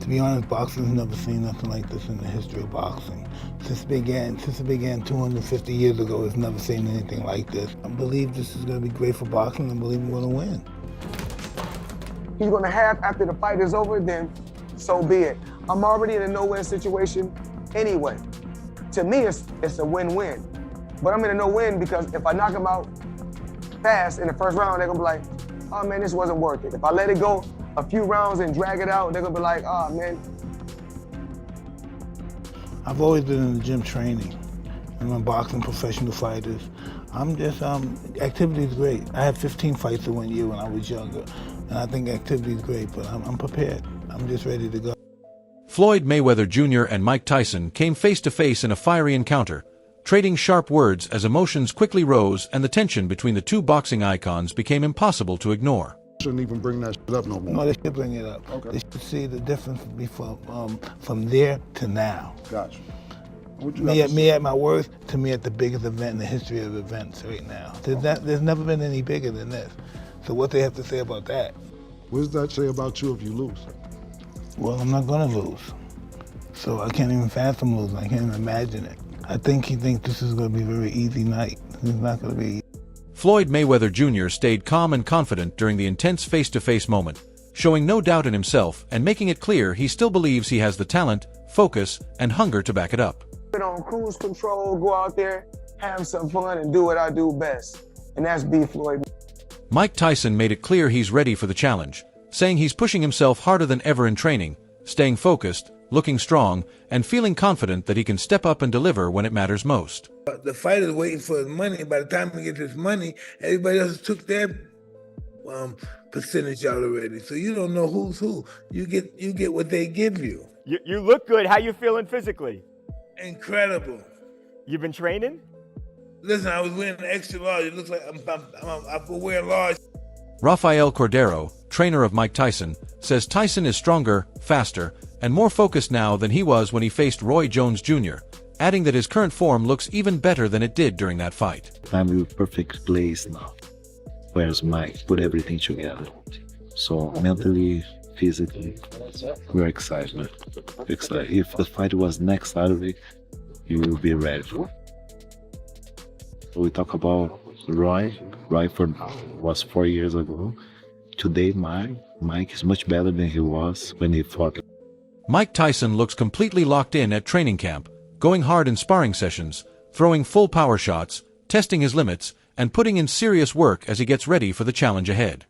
be honest, boxing's never seen nothing like this in the history of boxing. Since it began 250 years ago, it's never seen anything like this. I believe this is going to be great for boxing. I believe we're going to win. He's going to have, after the fight is over, then so be it. I'm already in a no-win situation anyway. To me, it's a win-win. But I'm in a no-win because if I knock him out fast in the first round, they're going to be like, oh, man, this wasn't worth it. If I let it go a few rounds and drag it out, they're going to be like, oh, man. I've always been in the gym training. I'm boxing professional fighters. Activity is great. I had 15 fights in 1 year when I was younger, and I think activity is great, but I'm prepared. I'm just ready to go. Floyd Mayweather Jr. and Mike Tyson came face-to-face in a fiery encounter, trading sharp words as emotions quickly rose and the tension between the two boxing icons became impossible to ignore. Shouldn't even bring that shit up no more. No, they should bring it up. Okay. They should see the difference from there to now. Gotcha. Me at my worst, to me at the biggest event in the history of events right now. There's never been any bigger than this. So what they have to say about that? What does that say about you if you lose? Well, I'm not going to lose. So I can't even fathom losing. I can't even imagine it. I think he thinks this is going to be a very easy night. It's not going to be. Floyd Mayweather Jr. stayed calm and confident during the intense face-to-face moment, showing no doubt in himself and making it clear he still believes he has the talent, focus, and hunger to back it up. Put on cruise control, go out there, have some fun, and do what I do best, and that's beat Floyd. Mike Tyson made it clear he's ready for the challenge, saying he's pushing himself harder than ever in training, staying focused, looking strong, and feeling confident that he can step up and deliver when it matters most. The fighter's waiting for his money. By the time he gets his money, everybody else took their percentage out already. So you don't know who's who. You get what they give you. You look good. How you feeling physically? Incredible. You've been training? Listen, I was wearing an extra large. It looks like I could wear large. Rafael Cordero, trainer of Mike Tyson, says Tyson is stronger, faster, and more focused now than he was when he faced Roy Jones Jr., adding that his current form looks even better than it did during that fight. I'm in perfect place now. Where's Mike? Put everything together. So mentally, physically, we're excited. If the fight was next Saturday, you will be ready. We talk about Roy was 4 years ago. Today, Mike is much better than he was when he fought. Mike Tyson looks completely locked in at training camp, going hard in sparring sessions, throwing full power shots, testing his limits, and putting in serious work as he gets ready for the challenge ahead.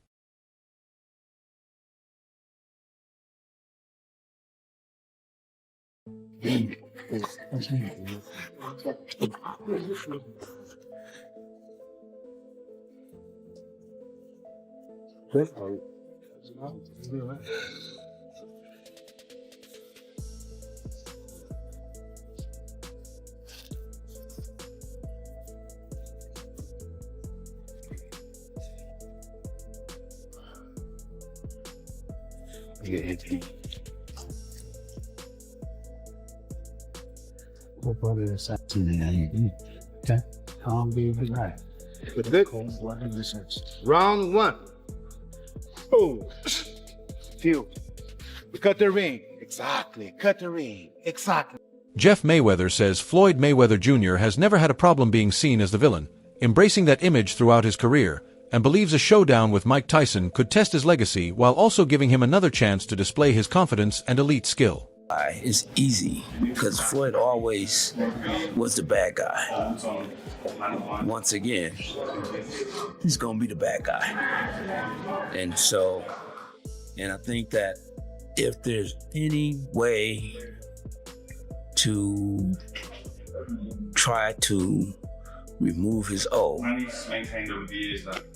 Okay. Calm, be right. Round one. Boom. Feel. Cut the ring. Exactly. Cut the ring. Exactly. Jeff Mayweather says Floyd Mayweather Jr. has never had a problem being seen as the villain, embracing that image throughout his career, and believes a showdown with Mike Tyson could test his legacy while also giving him another chance to display his confidence and elite skill. It's easy because Floyd always was the bad guy. Once again, he's gonna be the bad guy. And I think that if there's any way to try to remove his O,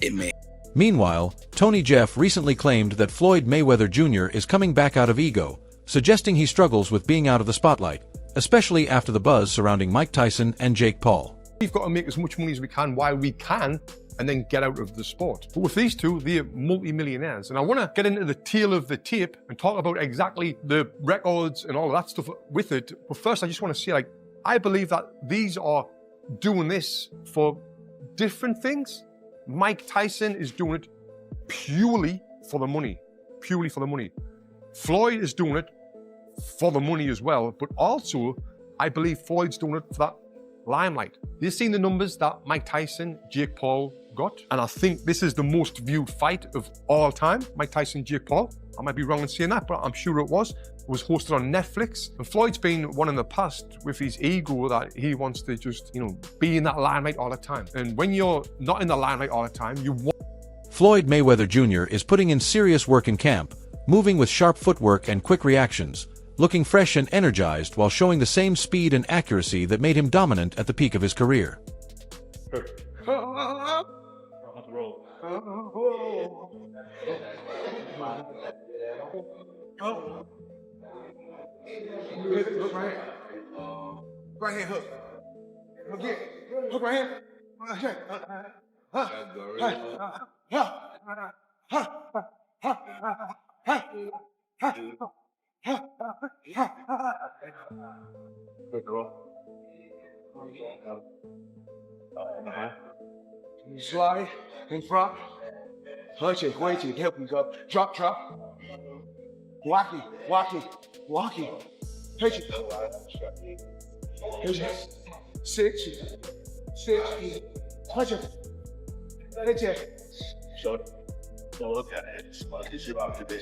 it may. Meanwhile, Tony Jeff recently claimed that Floyd Mayweather Jr. is coming back out of ego, suggesting he struggles with being out of the spotlight, especially after the buzz surrounding Mike Tyson and Jake Paul. We've got to make as much money as we can while we can and then get out of the sport. But with these two, they're multi-millionaires. And I want to get into the tail of the tape and talk about exactly the records and all of that stuff with it. But first, I just want to say, I believe that these are doing this for different things. Mike Tyson is doing it purely for the money. Purely for the money. Floyd is doing it for the money as well, but also I believe Floyd's doing it for that limelight. You've seen the numbers that Mike Tyson, Jake Paul got, and I think this is the most viewed fight of all time, Mike Tyson, Jake Paul. I might be wrong in saying that, but I'm sure it was. It was hosted on Netflix, and Floyd's been one in the past with his ego that he wants to just, be in that limelight all the time. And when you're not in the limelight all the time, you want... Floyd Mayweather Jr. is putting in serious work in camp, moving with sharp footwork and quick reactions, looking fresh and energized while showing the same speed and accuracy that made him dominant at the peak of his career. Hook right here. Right here, hook. Hook it. Hook right here. Slide in front. Hunch it, wait till help you go. Drop. Walk it. Hitch it. Six. Hunch it. Hitch it. Don't look at it. It's about to be.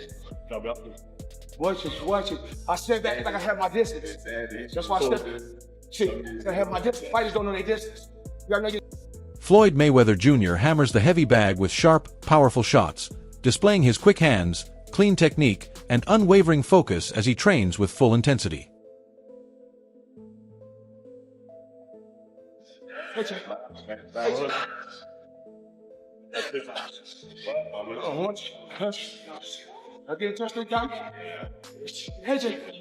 Watch it. I step back like I have my distance. That's why I step. See, I have my distance. Fighters don't know their distance. You gotta know your... Floyd Mayweather Jr. hammers the heavy bag with sharp, powerful shots, displaying his quick hands, clean technique, and unwavering focus as he trains with full intensity. Again, touch the gun. Hedge it.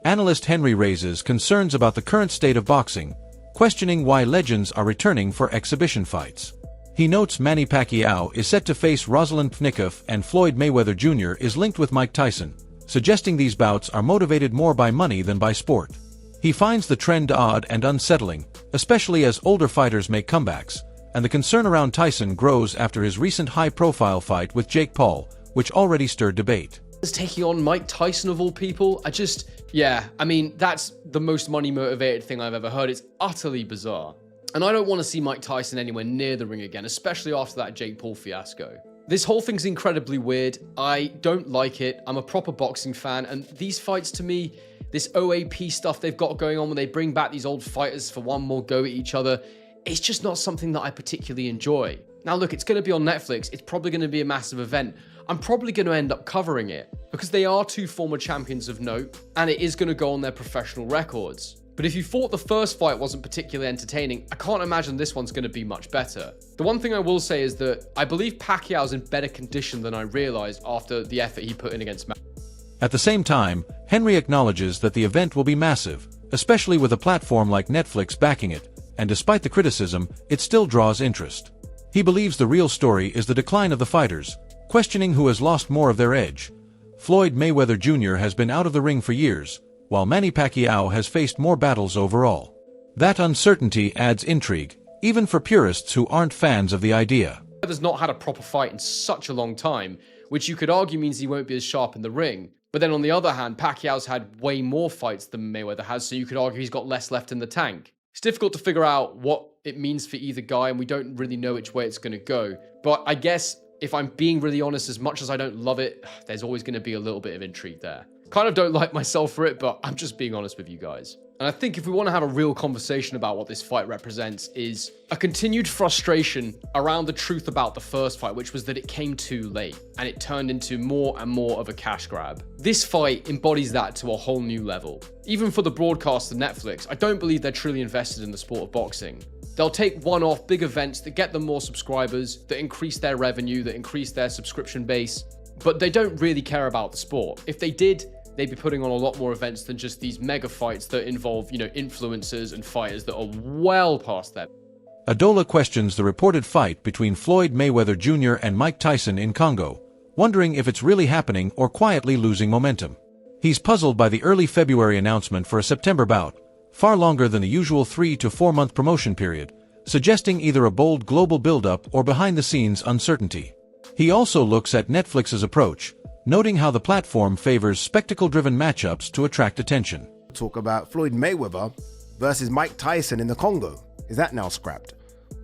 Analyst Henry raises concerns about the current state of boxing, questioning why legends are returning for exhibition fights. He notes Manny Pacquiao is set to face Rosalind Pnikoff and Floyd Mayweather Jr. is linked with Mike Tyson, suggesting these bouts are motivated more by money than by sport. He finds the trend odd and unsettling, especially as older fighters make comebacks, and the concern around Tyson grows after his recent high-profile fight with Jake Paul, which already stirred debate. Taking on Mike Tyson of all people, that's the most money-motivated thing I've ever heard. It's utterly bizarre. And I don't want to see Mike Tyson anywhere near the ring again, especially after that Jake Paul fiasco. This whole thing's incredibly weird. I don't like it. I'm a proper boxing fan, and these fights to me, this OAP stuff they've got going on when they bring back these old fighters for one more go at each other, it's just not something that I particularly enjoy. Now look, it's going to be on Netflix. It's probably going to be a massive event. I'm probably going to end up covering it because they are two former champions of note, and it is going to go on their professional records. But if you thought the first fight wasn't particularly entertaining, I can't imagine this one's going to be much better. The one thing I will say is that I believe Pacquiao's in better condition than I realized after the effort he put in against Mayweather. At the same time, Henry acknowledges that the event will be massive, especially with a platform like Netflix backing it, and despite the criticism, it still draws interest. He believes the real story is the decline of the fighters, questioning who has lost more of their edge. Floyd Mayweather Jr. has been out of the ring for years, while Manny Pacquiao has faced more battles overall. That uncertainty adds intrigue, even for purists who aren't fans of the idea. Mayweather's not had a proper fight in such a long time, which you could argue means he won't be as sharp in the ring. But then on the other hand, Pacquiao's had way more fights than Mayweather has, so you could argue he's got less left in the tank. It's difficult to figure out what it means for either guy, and we don't really know which way it's going to go. But I guess, if I'm being really honest, as much as I don't love it, there's always going to be a little bit of intrigue there. Kind of don't like myself for it, but I'm just being honest with you guys. And I think if we want to have a real conversation about what this fight represents is a continued frustration around the truth about the first fight, which was that it came too late and it turned into more and more of a cash grab. This fight embodies that to a whole new level. Even for the broadcaster Netflix, I don't believe they're truly invested in the sport of boxing. They'll take one-off big events that get them more subscribers, that increase their revenue, that increase their subscription base, but they don't really care about the sport. If they did, they'd be putting on a lot more events than just these mega fights that involve, influencers and fighters that are well past them. Adola questions the reported fight between Floyd Mayweather Jr. and Mike Tyson in Congo, wondering if it's really happening or quietly losing momentum. He's puzzled by the early February announcement for a September bout, far longer than the usual 3 to 4 month promotion period, suggesting either a bold global buildup or behind-the-scenes uncertainty. He also looks at Netflix's approach, noting how the platform favors spectacle-driven matchups to attract attention. Talk about Floyd Mayweather versus Mike Tyson in the Congo. Is that now scrapped?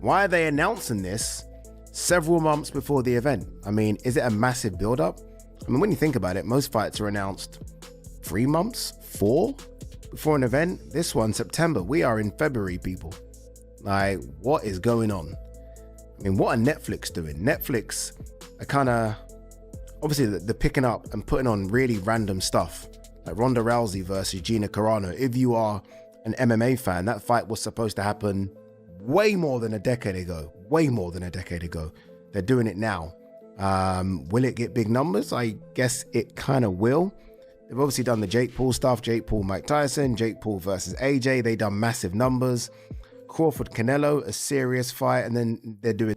Why are they announcing this several months before the event? I mean, is it a massive build-up? I mean, when you think about it, most fights are announced 3 months, 4 before an event. This one, September. We are in February, people. Like, what is going on? I mean, what are Netflix doing? Netflix are kind of, obviously, they're picking up and putting on really random stuff. Like Ronda Rousey versus Gina Carano. If you are an MMA fan, that fight was supposed to happen way more than a decade ago. Way more than a decade ago. They're doing it now. Will it get big numbers? I guess it kind of will. They've obviously done the Jake Paul stuff. Jake Paul, Mike Tyson. Jake Paul versus AJ. They done massive numbers. Crawford Canelo, a serious fight. And then they're doing...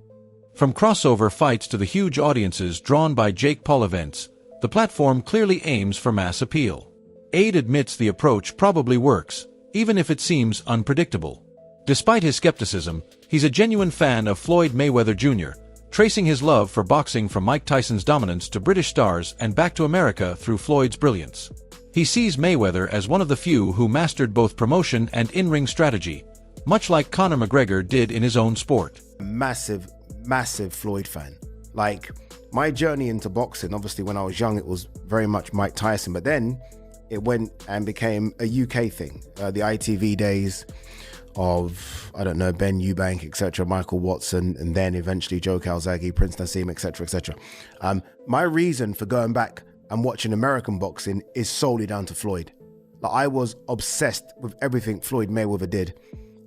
From crossover fights to the huge audiences drawn by Jake Paul events, the platform clearly aims for mass appeal. Aid admits the approach probably works, even if it seems unpredictable. Despite his skepticism, he's a genuine fan of Floyd Mayweather Jr., tracing his love for boxing from Mike Tyson's dominance to British stars and back to America through Floyd's brilliance. He sees Mayweather as one of the few who mastered both promotion and in-ring strategy, much like Conor McGregor did in his own sport. Massive Floyd fan. Like, my journey into boxing, obviously when I was young, it was very much Mike Tyson, but then it went and became a UK thing. The ITV days of, I don't know, Ben Eubank, etc., Michael Watson, and then eventually Joe Calzaghe, Prince Nassim, etc., etc. My reason for going back and watching American boxing is solely down to Floyd. Like, I was obsessed with everything Floyd Mayweather did.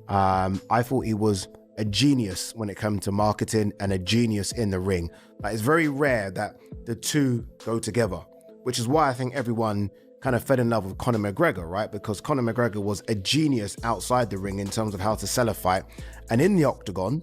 I thought he was a genius when it came to marketing and a genius in the ring. Like, it's very rare that the two go together, which is why I think everyone kind of fell in love with Conor McGregor, right? Because Conor McGregor was a genius outside the ring in terms of how to sell a fight. And in the octagon,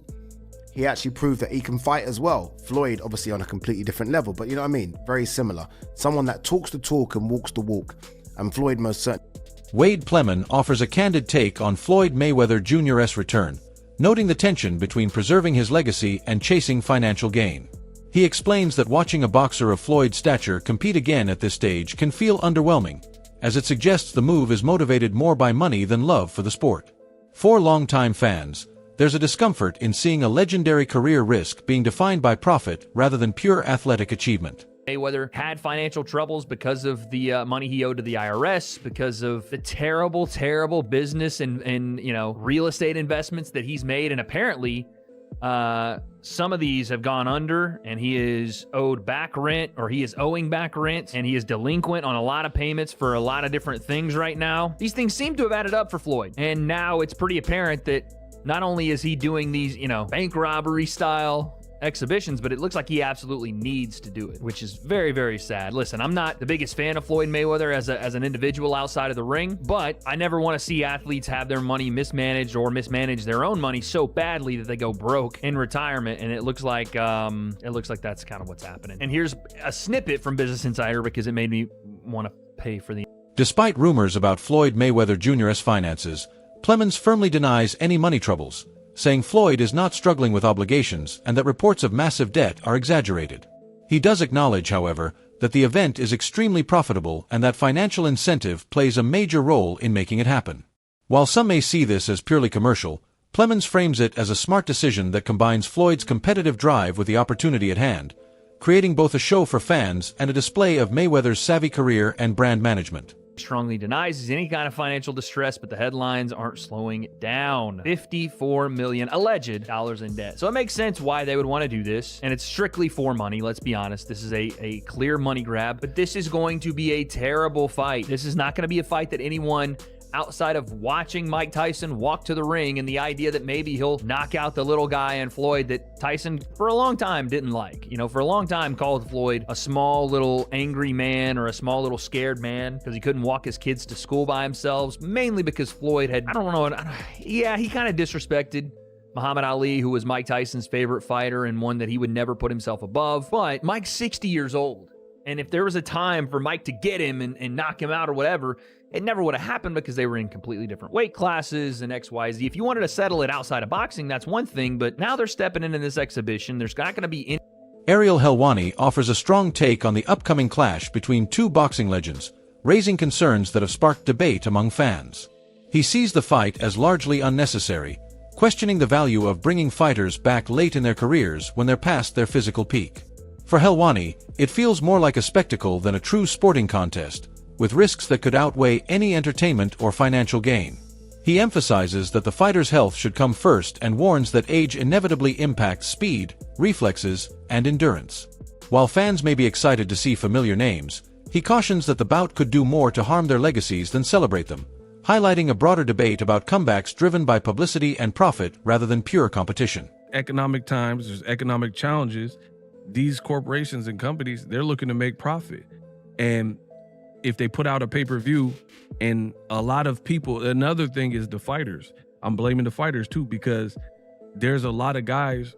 he actually proved that he can fight as well. Floyd, obviously on a completely different level, but you know what I mean? Very similar. Someone that talks the talk and walks the walk. And Floyd most certainly. Wade Plemon offers a candid take on Floyd Mayweather Jr.'s return, noting the tension between preserving his legacy and chasing financial gain. He explains that watching a boxer of Floyd's stature compete again at this stage can feel underwhelming, as it suggests the move is motivated more by money than love for the sport. For longtime fans, there's a discomfort in seeing a legendary career risk being defined by profit rather than pure athletic achievement. Mayweather had financial troubles because of the money he owed to the IRS, because of the terrible business and real estate investments that he's made, and apparently some of these have gone under, and he is owed back rent, or he is owing back rent, and he is delinquent on a lot of payments for a lot of different things right now. These things seem to have added up for Floyd, and now it's pretty apparent that not only is he doing these, bank robbery style exhibitions, but it looks like he absolutely needs to do it, which is very, very sad. Listen, I'm not the biggest fan of Floyd Mayweather as an individual outside of the ring, but I never want to see athletes have their money mismanaged or mismanage their own money so badly that they go broke in retirement, and it looks like that's kind of what's happening. And here's a snippet from Business Insider because it made me want to pay for the... Despite rumors about Floyd Mayweather Jr.'s finances, Plemons firmly denies any money troubles, saying Floyd is not struggling with obligations and that reports of massive debt are exaggerated. He does acknowledge, however, that the event is extremely profitable and that financial incentive plays a major role in making it happen. While some may see this as purely commercial, Plemons frames it as a smart decision that combines Floyd's competitive drive with the opportunity at hand, creating both a show for fans and a display of Mayweather's savvy career and brand management. Strongly denies any kind of financial distress, but the headlines aren't slowing down. $54 million alleged dollars in debt. So it makes sense why they would want to do this, and it's strictly for money. Let's be honest. This is a clear money grab, but this is going to be a terrible fight. This is not going to be a fight that anyone outside of watching Mike Tyson walk to the ring and the idea that maybe he'll knock out the little guy and Floyd that Tyson for a long time didn't like. For a long time called Floyd a small little angry man or a small little scared man because he couldn't walk his kids to school by himself, mainly because Floyd had, he kind of disrespected Muhammad Ali, who was Mike Tyson's favorite fighter and one that he would never put himself above. But Mike's 60 years old. And if there was a time for Mike to get him and knock him out or whatever, it never would have happened because they were in completely different weight classes and XYZ. If you wanted to settle it outside of boxing, that's one thing, but now they're stepping into this exhibition. There's not going to be any. Ariel Helwani offers a strong take on the upcoming clash between two boxing legends, raising concerns that have sparked debate among fans. He sees the fight as largely unnecessary, questioning the value of bringing fighters back late in their careers when they're past their physical peak. For Helwani, it feels more like a spectacle than a true sporting contest, with risks that could outweigh any entertainment or financial gain. He emphasizes that the fighter's health should come first and warns that age inevitably impacts speed, reflexes, and endurance. While fans may be excited to see familiar names, he cautions that the bout could do more to harm their legacies than celebrate them, highlighting a broader debate about comebacks driven by publicity and profit rather than pure competition. Economic times, there's economic challenges. These corporations and companies, they're looking to make profit. And if they put out a pay-per-view, and a lot of people, another thing is the fighters. I'm blaming the fighters too, because there's a lot of guys,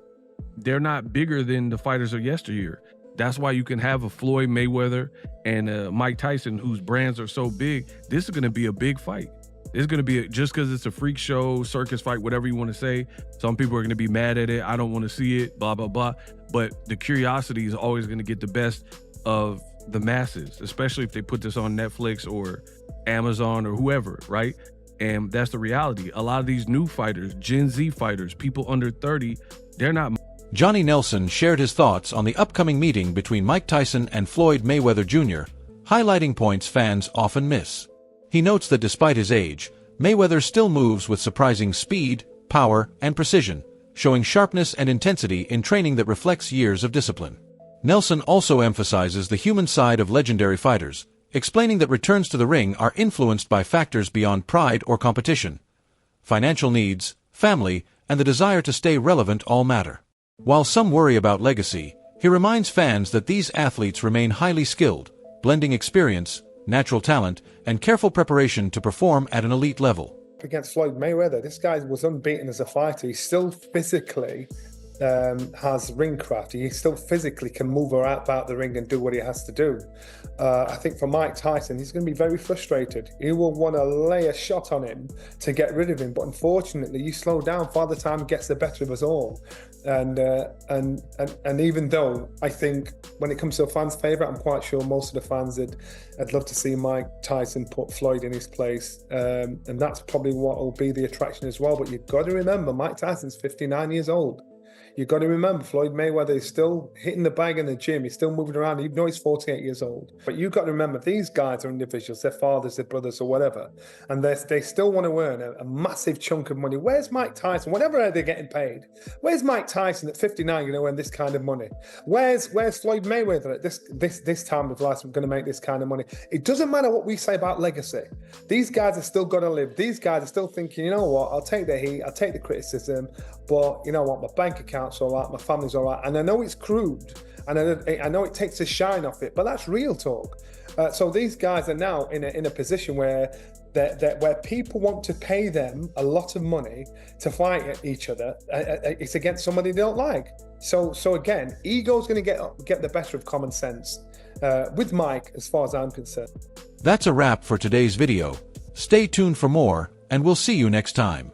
they're not bigger than the fighters of yesteryear. That's why you can have a Floyd Mayweather and Mike Tyson, whose brands are so big. This is going to be a big fight. It's going to be, just because it's a freak show, circus fight, whatever you want to say. Some people are going to be mad at it. I don't want to see it, blah, blah, blah. But the curiosity is always going to get the best of the masses, especially if they put this on Netflix or Amazon or whoever, right? And that's the reality. A lot of these new fighters, Gen Z fighters, people under 30, they're not. Johnny Nelson shared his thoughts on the upcoming meeting between Mike Tyson and Floyd Mayweather Jr., highlighting points fans often miss. He notes that despite his age, Mayweather still moves with surprising speed, power, and precision, showing sharpness and intensity in training that reflects years of discipline. Nelson also emphasizes the human side of legendary fighters, explaining that returns to the ring are influenced by factors beyond pride or competition. Financial needs, family, and the desire to stay relevant all matter. While some worry about legacy, he reminds fans that these athletes remain highly skilled, blending experience, natural talent, and careful preparation to perform at an elite level. Against Floyd Mayweather, this guy was unbeaten as a fighter. He still physically has ring craft. He still physically can move about the ring and do what he has to do. I think for Mike Tyson, he's going to be very frustrated. He will want to lay a shot on him to get rid of him, but unfortunately, you slow down. Father Time gets the better of us all. And even though I think when it comes to a fan's favourite, I'm quite sure most of the fans I'd love to see Mike Tyson put Floyd in his place, and that's probably what will be the attraction as well. But you've got to remember, Mike Tyson's 59 years old. You've got to remember, Floyd Mayweather is still hitting the bag in the gym. He's still moving around, even though he's 48 years old. But you've got to remember, these guys are individuals, their fathers, their brothers, or whatever. And they still want to earn a massive chunk of money. Where's Mike Tyson? Whatever they're getting paid. Where's Mike Tyson at 59 going to earn this kind of money? Where's Floyd Mayweather at this time of life going to make this kind of money? It doesn't matter what we say about legacy. These guys are still going to live. These guys are still thinking, you know what, I'll take the heat, I'll take the criticism, but you know what, my bank account's all right, my family's all right. And I know it's crude, and I know it takes the shine off it, but that's real talk. So these guys are now in a position where where people want to pay them a lot of money to fight each other. It's against somebody they don't like. So again, ego's going to get the better of common sense with Mike, as far as I'm concerned. That's a wrap for today's video. Stay tuned for more, and we'll see you next time.